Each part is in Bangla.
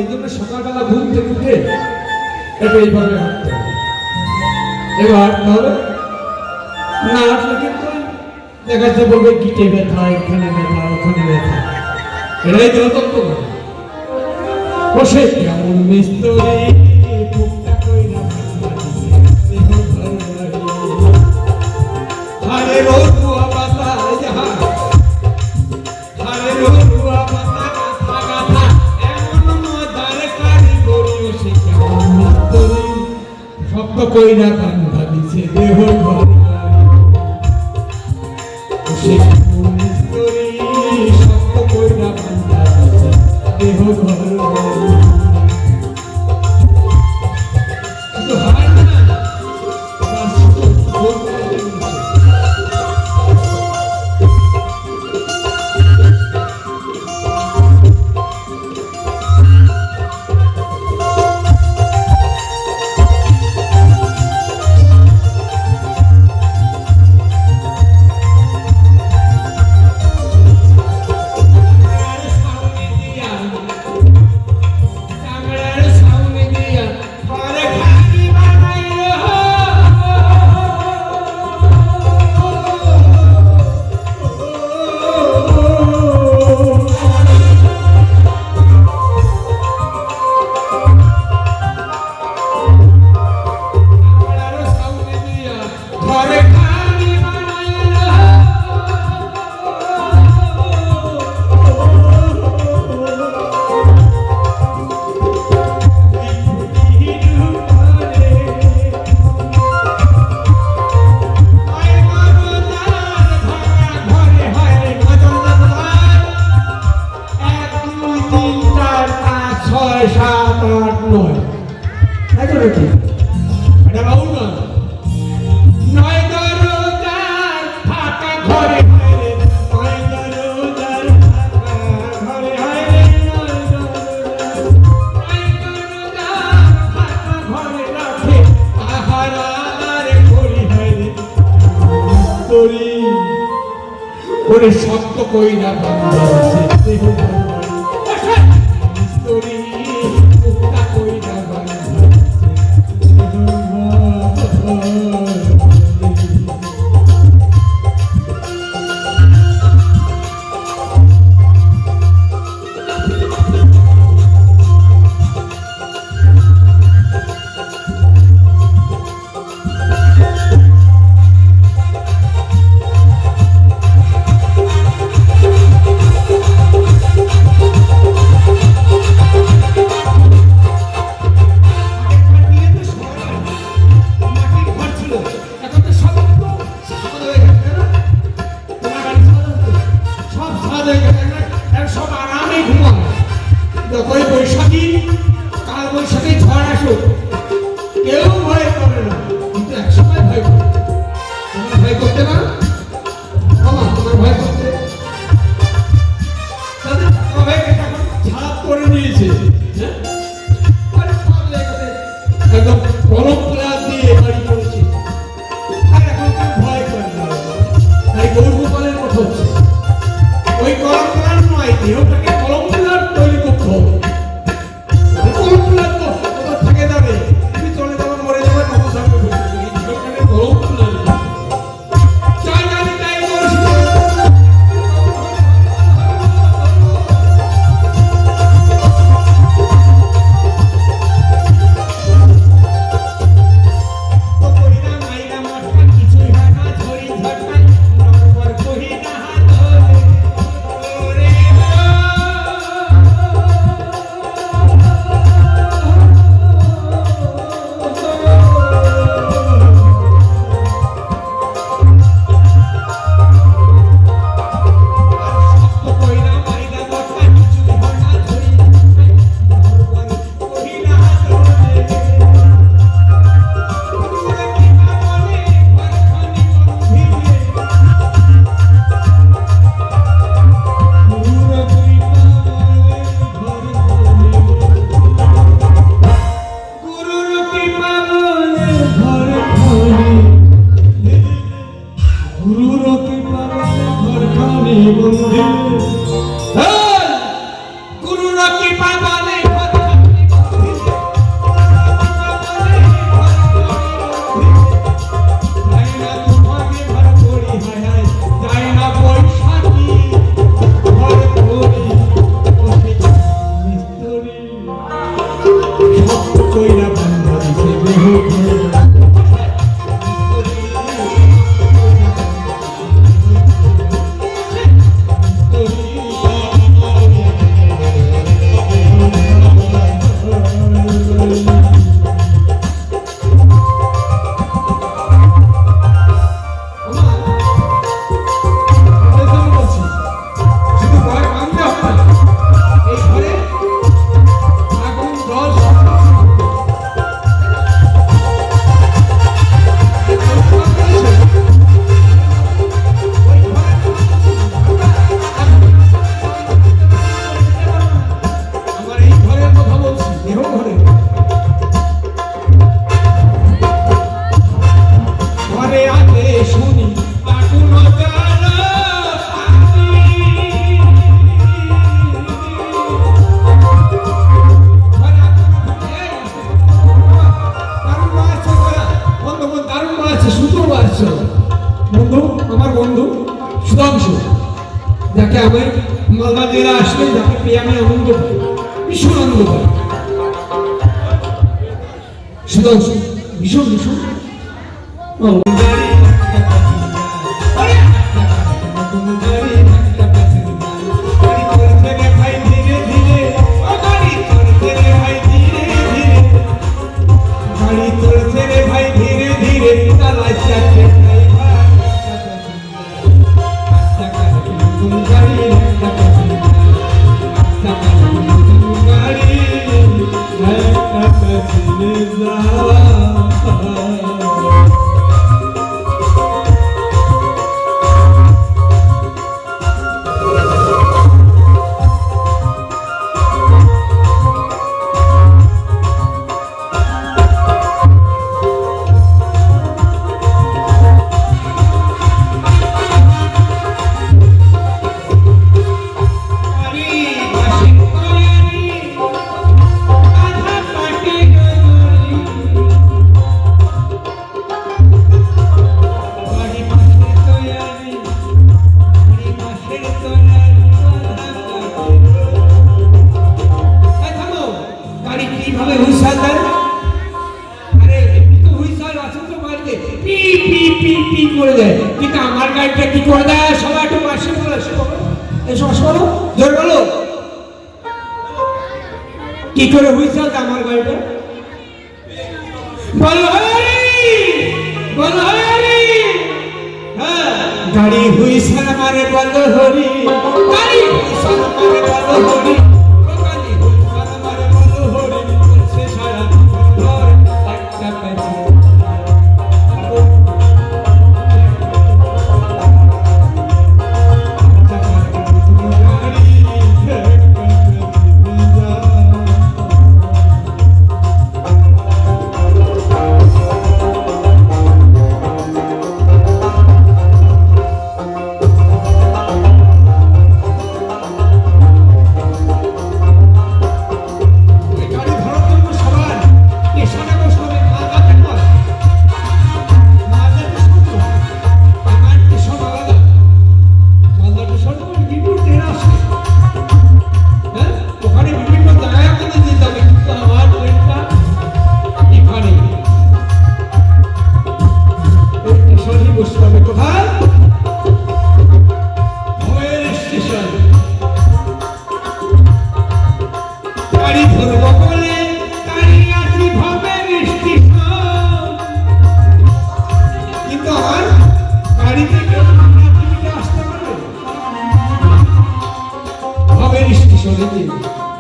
এই জন্য সকালবেলা ঘুম থেকে উঠে এটা এইভাবে হাঁটতে হবে। এবার তাহলে না আসলে কিন্তু দেখা যাচ্ছে বলবে গিটে ব্যথা, এখানে ব্যথা, ওখানে ব্যথা, এটাই যতত্ব করে বসে কেমন মিস্ত্রি টুকটাক কইরা হারে রোয়া পাতা যাহা হারে রোয়া পাতা গাথা গাথা এমন মজার কারিগরি সে কেমন মিস্ত্রি শক্ত কইরা বান্ধা দিছে দেহ ঘর সে কেমন মিস্ত্রি শক্ত কইরা বান্ধা দিছে দেহ ঘর শক্ত কইরা বান্ধা দেহ মিস্ত্রি টুকটাক কইরা বান্ধা যাকে পেয়ে আমি আনন্দ পাই, ভীষণ আনন্দ পাই। সুধাংশু ভীষণ ভীষণ করে দেয়, কিন্তু আমার গাড়িটা কি করে দেয়? সবাই একটু মাসি বলে এসো বলো, জোর বলো, কি করে হুইসেল দেয় আমার গাড়িটা? বলো বলো হ্যাঁ, গাড়ি হুইসেল মারে বলো হরি, গাড়ি হুইসেল মারে বলো হরি, গাড়ি হুইসেল মারে বলো হরি, বলছে সারা ঘর একটা পেছে।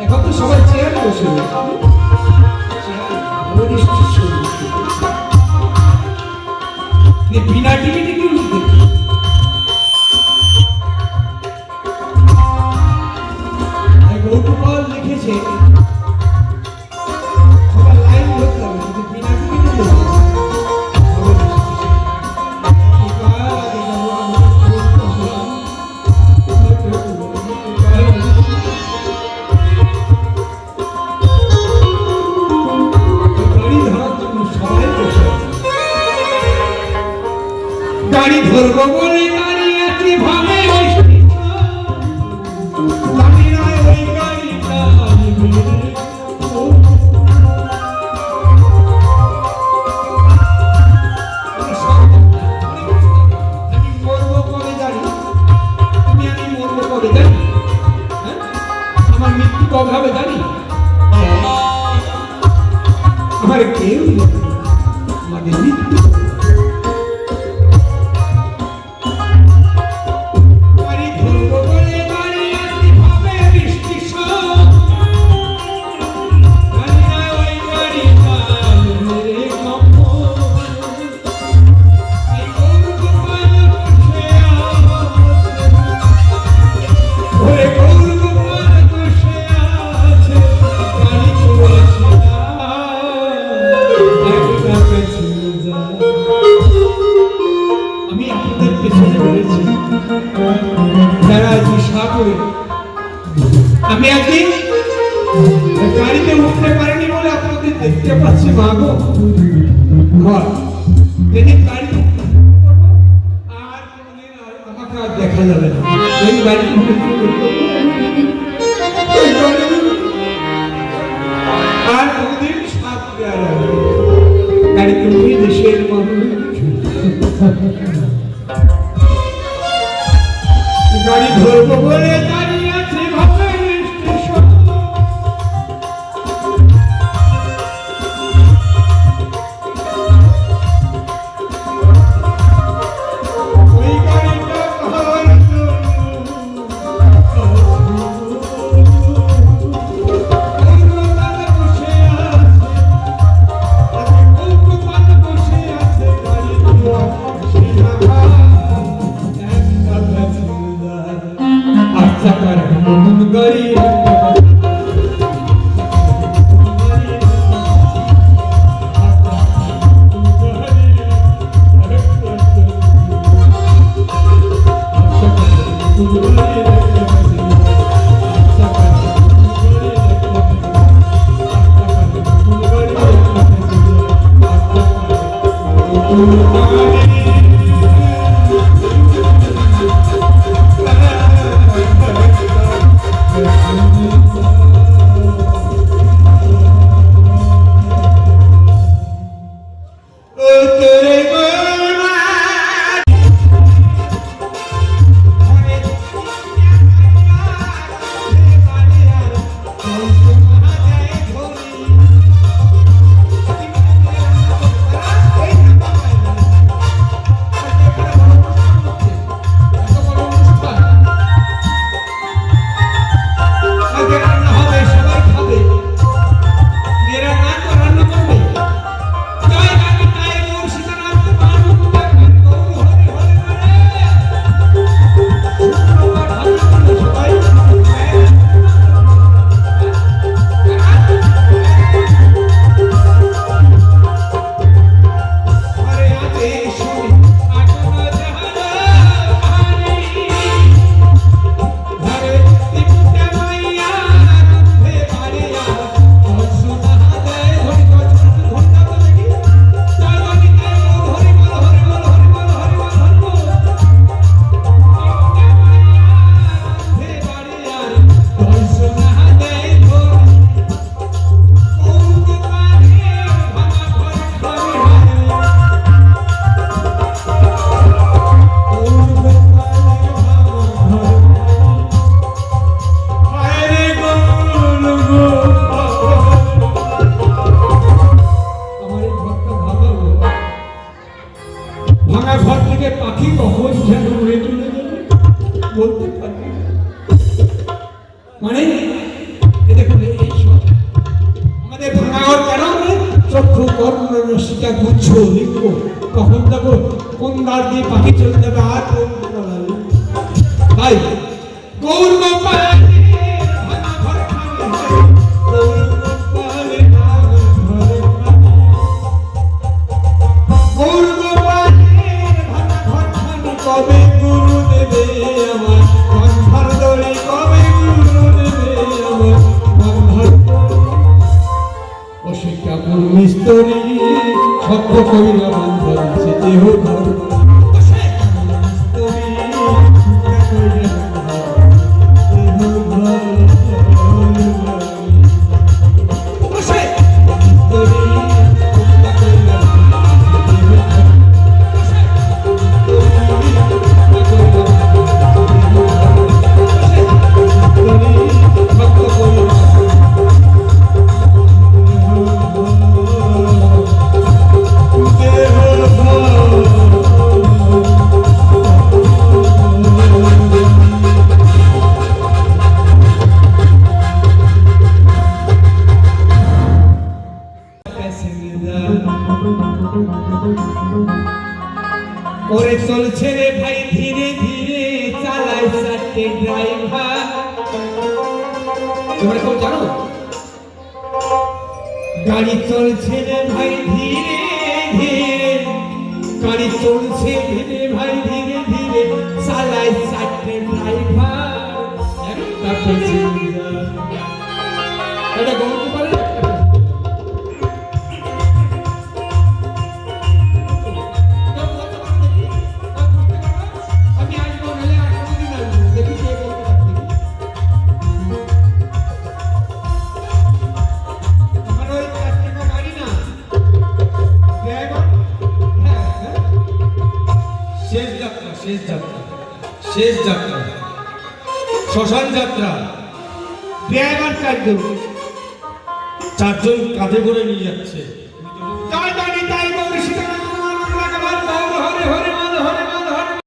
এখন তো সবাই চেয়ারে বসে বিনা টিকিটে কি গৌতপাল লিখেছে সবার লাইন ধরতে হবে, কিন্তু বিনা টিকিটে গাড়ি ধরবো বলে দাঁড়িয়ে আছি ভাবে ওই গাড়িটা আমি মরবো কবে জানি, আমি মরবো কবে জানি, আমার মৃত্যু কবে হবে জানি, আমার কেউ আমাদের মৃত্যু আমি একদিন গাড়িতে উঠতে পারিনি বলে আপনাদের দেখতে পাচ্ছি মাগো ঘর যদি গাড়ি আর কোনদিন আমাকে আর দেখা যাবে না, এই গাড়ি গাড়ি ধরবো বলে দাঁড়িয়ে আছে ভাবের স্টেশন। ওই গাড়িটা ভাবার মানে আমাদের ভাঙাঘর কেন চক্ষু কর্ণ রসিকা গুচ্ছ লিখবো কখন দেখো কোন দ্বার দিয়ে পাখি চলে যাবে আর তাই গৌর গোপাল কবে গুরু দেবে আমার গন্ধার দড়ি কবে গুরু দেবে আমার গন্ধার অশিক্ষা গুরু মিস্তরি সভ্য কইরা বন্ধন সে দেহ ধর্ম ওরে চলছে রে ভাই ধীরে ধীরে চালায় চারটে ড্রাইভার তোমরা কেউ জানো গাড়ি চলছে রে ভাই ধীরে ধীরে গাড়ি চলছে ধীরে ভাই ধীরে ধীরে চালায় চারটে ড্রাইভার একটা প্যাসেঞ্জার এটা গল্প পারে শেষ যাত্রা, শেষ যাত্রা, শেষ যাত্রা, শ্মশান যাত্রা। ড্রাইভার চারজন কাঁধে করে নিয়ে যাচ্ছে।